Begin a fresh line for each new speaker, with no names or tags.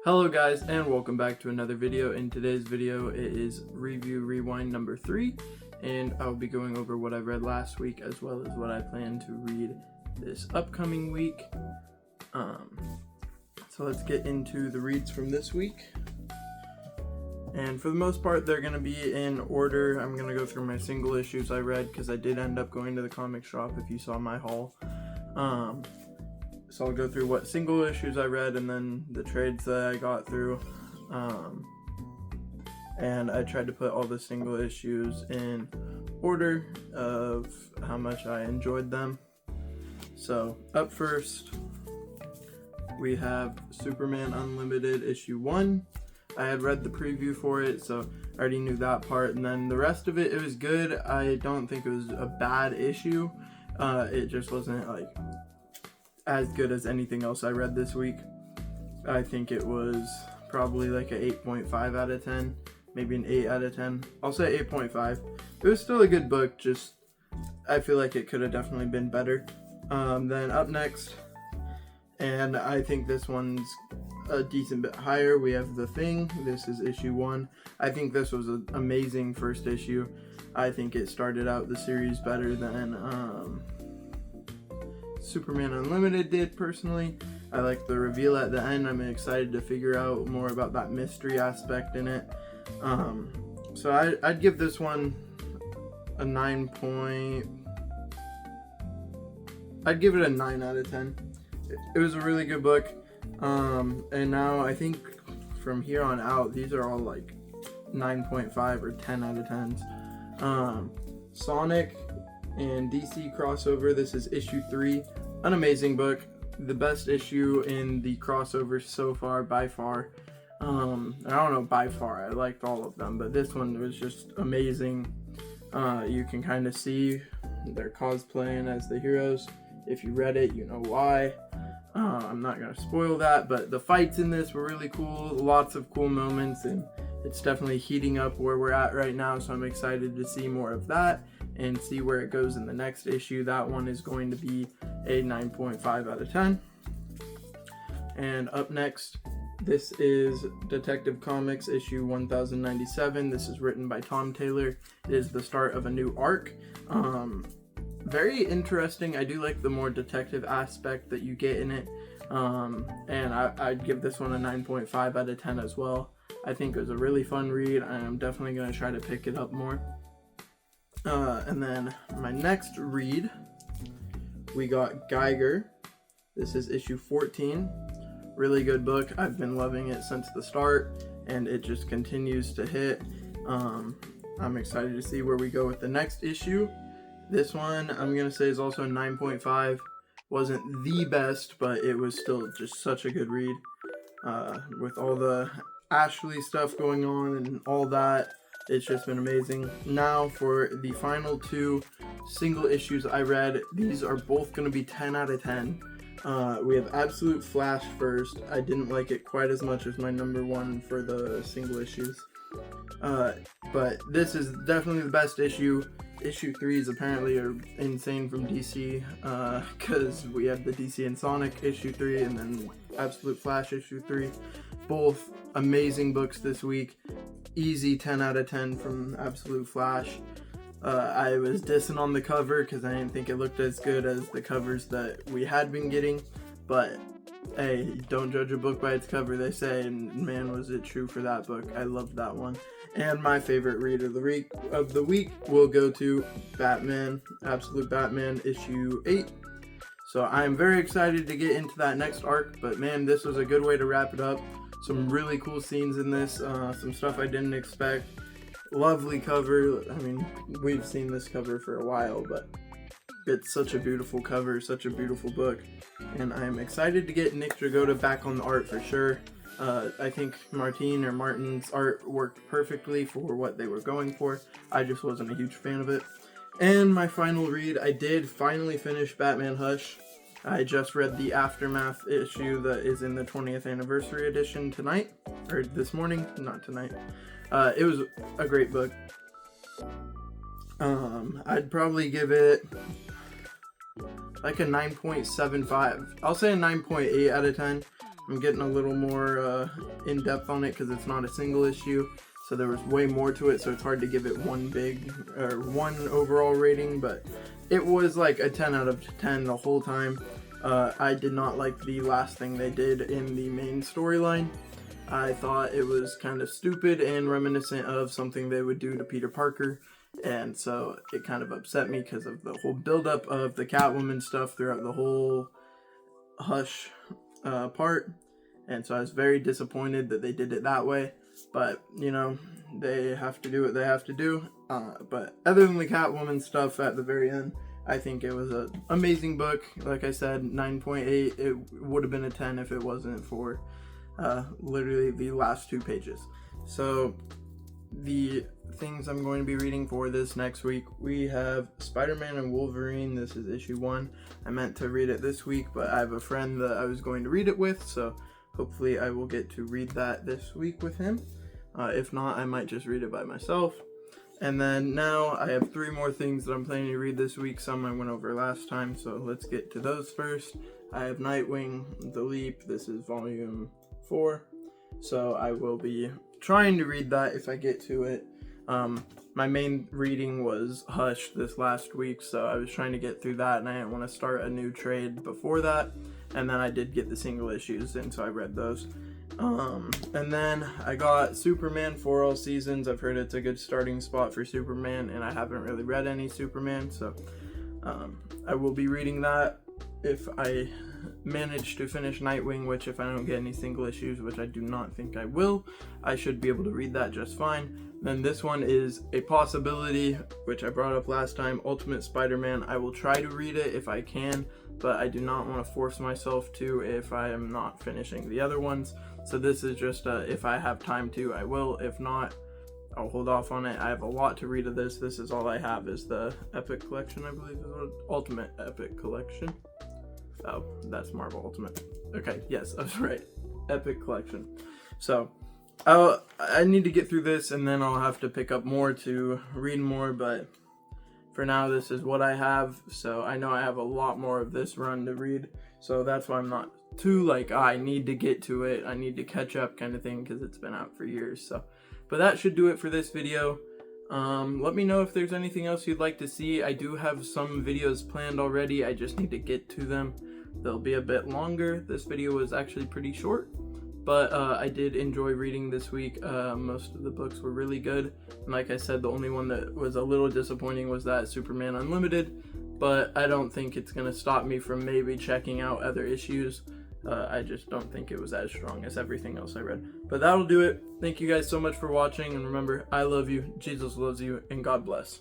Hello guys, and welcome back to another video. In today's video it is review rewind number 3, and I'll be going over what I read last week as well as what I plan to read this upcoming week. So let's get into the reads from this week, and for the most part they're going to be in order. I'm going to go through my single issues I read because I did end up going to the comic shop if you saw my haul. So I'll go through what single issues I read and then the trades that I got through. And I tried to put all the single issues in order of how much I enjoyed them. So up first, we have Superman Unlimited issue 1. I had read the preview for it, so I already knew that part. And then the rest of it was good. I don't think it was a bad issue. It just wasn't like as good as anything else I read this week. I think it was probably like a 8.5 out of 10, maybe an 8 out of 10. I'll say 8.5. It was still a good book, just I feel like it could have definitely been better. Then up next, and I think this one's a decent bit higher, we have The Thing. This is issue 1. I think this was an amazing first issue. I think it started out the series better than Superman Unlimited did, personally. I like the reveal at the end. I'm excited to figure out more about that mystery aspect in it. So I'd give this one a 9 I'd give it a 9 out of 10. It was a really good book. And now I think from here on out, these are all like 9.5 or 10 out of 10s. Sonic and DC crossover. This is issue 3. An amazing book. The best issue in the crossover so far, by far. I don't know by far. I liked all of them, but this one was just amazing. You can kind of see they're cosplaying as the heroes. If you read it, you know why. I'm not going to spoil that, but the fights in this were really cool. Lots of cool moments, and it's definitely heating up where we're at right now, so I'm excited to see more of that and see where it goes in the next issue. That one is going to be a 9.5 out of 10. And up next, this is Detective Comics issue 1097. This is written by Tom Taylor. It is the start of a new arc. Very interesting. I do like the more detective aspect that you get in it. And I'd give this one a 9.5 out of 10 as well. I think it was a really fun read. I'm definitely going to try to pick it up more. And then my next read, we got Geiger. This is issue 14. Really good book. I've been loving it since the start, and it just continues to hit. I'm excited to see where we go with the next issue. This one, I'm going to say, is also a 9.5. Wasn't the best, but it was still just such a good read. With all the Ashley stuff going on and all that, it's just been amazing. Now for the final 2 single issues I read. These are both going to be 10 out of 10. We have Absolute Flash first. I didn't like it quite as much as my number 1 for the single issues. But this is definitely the best issue. Issue 3s apparently are insane from DC, because we have the DC and Sonic issue 3 and then Absolute Flash issue 3. Both amazing books this week. Easy 10 out of 10 from Absolute Flash. I was dissing on the cover because I didn't think it looked as good as the covers that we had been getting, but hey, don't judge a book by its cover, they say, and man, was it true for that book. I loved that one. And my favorite read of the week will go to Batman, Absolute Batman issue 8. So I'm very excited to get into that next arc, but man, this was a good way to wrap it up. Some really cool scenes in this, some stuff I didn't expect. Lovely cover. I mean, we've seen this cover for a while, but it's such a beautiful cover, such a beautiful book, and I'm excited to get Nick Dragotta back on the art for sure. I think Martin's art worked perfectly for what they were going for. I just wasn't a huge fan of it. And my final read, I did finally finish Batman Hush. I just read the Aftermath issue that is in the 20th anniversary edition tonight, or this morning, not tonight. It was a great book. I'd probably give it like a 9.75. I'll say a 9.8 out of 10. I'm getting a little more in depth on it because it's not a single issue. So there was way more to it, so it's hard to give it one overall rating, but it was like a 10 out of 10 the whole time. I did not like the last thing they did in the main storyline. I thought it was kind of stupid and reminiscent of something they would do to Peter Parker, and so it kind of upset me because of the whole buildup of the Catwoman stuff throughout the whole Hush part, and so I was very disappointed that they did it that way. But, you know, they have to do what they have to do. But other than the Catwoman stuff at the very end, I think it was an amazing book. Like I said, 9.8. It would have been a 10 if it wasn't for literally the last 2 pages. So the things I'm going to be reading for this next week, we have Spider-Man and Wolverine. This is issue 1. I meant to read it this week, but I have a friend that I was going to read it with, so hopefully I will get to read that this week with him. If not, I might just read it by myself. And then now I have 3 more things that I'm planning to read this week. Some I went over last time, so let's get to those first. I have Nightwing, The Leap. This is volume 4. So I will be trying to read that if I get to it. My main reading was Hush this last week, so I was trying to get through that, and I didn't want to start a new trade before that. And then I did get the single issues, and so I read those. And then I got Superman for All Seasons. I've heard it's a good starting spot for Superman, and I haven't really read any Superman, so I will be reading that if I manage to finish Nightwing, which if I don't get any single issues, which I do not think I will, I should be able to read that just fine. Then this one is a possibility, which I brought up last time, Ultimate Spider-Man. I will try to read it if I can, but I do not want to force myself to if I am not finishing the other ones. So this is just if I have time to, I will. If not, I'll hold off on it. I have a lot to read of this. This is all I have is the Epic Collection, I believe is what, Ultimate Epic Collection. Oh, that's Marvel Ultimate. Okay, yes, I was right. Epic Collection. So I need to get through this, and then I'll have to pick up more to read more, but for now this is what I have. So I know I have a lot more of this run to read, so that's why I'm not too like, I need to get to it, I need to catch up kind of thing, because it's been out for years. So, but that should do it for this video. Let me know if there's anything else you'd like to see. I do have some videos planned already, I just need to get to them. They'll be a bit longer. This video was actually pretty short, but I did enjoy reading this week. Most of the books were really good, and like I said, the only one that was a little disappointing was that Superman Unlimited, but I don't think it's gonna stop me from maybe checking out other issues. I just don't think it was as strong as everything else I read. But that'll do it. Thank you guys so much for watching, and remember, I love you, Jesus loves you, and God bless.